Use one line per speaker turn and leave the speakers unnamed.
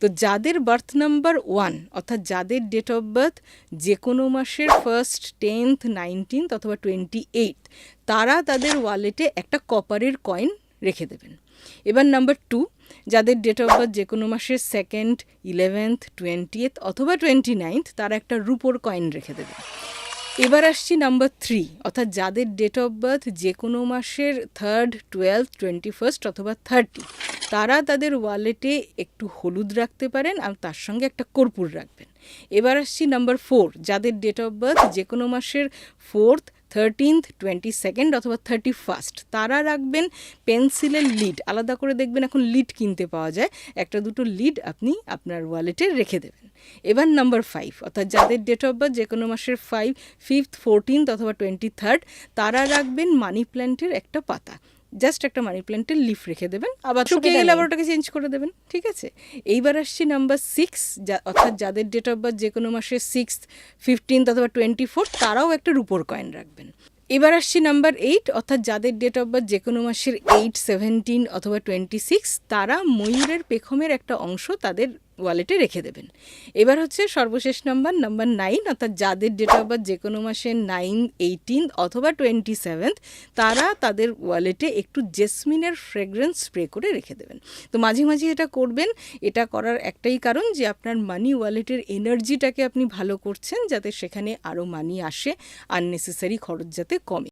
তো যাদের birth number 1 অর্থাৎ যাদের ডেট অফ বার্থ যে কোনো মাসের 1st 10th 19th অথবা 28th তারা তাদের ওয়ালেটে একটা কপারের কয়েন রেখে দেবেন। এবার নাম্বার 2, যাদের ডেট অফ বার্থ যে কোনো মাসের 2nd 11th 20th অথবা 29th তারা একটা রুপোর কয়েন রেখে দেবেন। এবার আসছি নাম্বার 3, অর্থাৎ যাদের ডেট অফ বার্থ যে কোনো মাসের 3rd 12th 21st অথবা 30 তারা তাদের ওয়ালেটে একটু হলুদ রাখতে পারেন আর তার সঙ্গে একটা কর্পূর রাখবেন। এবার আসছি নাম্বার 4, যাদের ডেট অফ বার্থ যে কোনো মাসের 4th 13th 22nd অথবা 31st তারা রাখবেন পেন্সিলের লিড। আলাদা করে দেখবেন এখন লিড কিনতে পাওয়া যায়, একটা দুটো লিড আপনি আপনার ওয়ালেটে রেখে দেবেন। এবার নাম্বার 5, অর্থাৎ যাদের ডেট অফ বার্থ যে কোনো মাসের 5, 5th 14th অথবা 23rd তারা রাখবেন মানি প্ল্যান্টের একটা পাতা, জাস্ট একটা মানি প্ল্যান্টের লিফ রেখে দেবেন, আবার শুকিয়ে গেলে আবার ওটাকে চেঞ্জ করে দেবেন, ঠিক আছে। এইবার আসছি নাম্বার 6, অর্থাৎ যাদের ডেট অফ বার্থ যে কোনো মাসের 6th 15th অথবা 24th তারাও একটা রুপোর কয়েন রাখবেন। এবার আসছি নাম্বার 8, অর্থাৎ যাদের ডেট অফ বার্থ যে কোনো মাসের 8, 17 অথবা 26 তারা ময়ূরের পেখমের একটা অংশ তাদের ওয়ালেটে রেখে দেবেন। এবার হচ্ছে সর্বশেষ নাম্বার 9, অর্থাৎ যাদের ডেট অফ বার্থ যে কোনো মাসে 9, 18 অথবা 27th তারা তাদের ওয়ালেটে একটু জেসমিনের ফ্রেগরেন্স স্প্রে করে রেখে দেবেন। তো মাঝে মাঝে এটা করবেন, এটা করার একটাই কারণ যে আপনার মানি ওয়ালেটের এনার্জিটাকে আপনি ভালো করছেন, যাতে সেখানে আরও মানি আসে, আননেসেসারি খরচ যাতে কমে।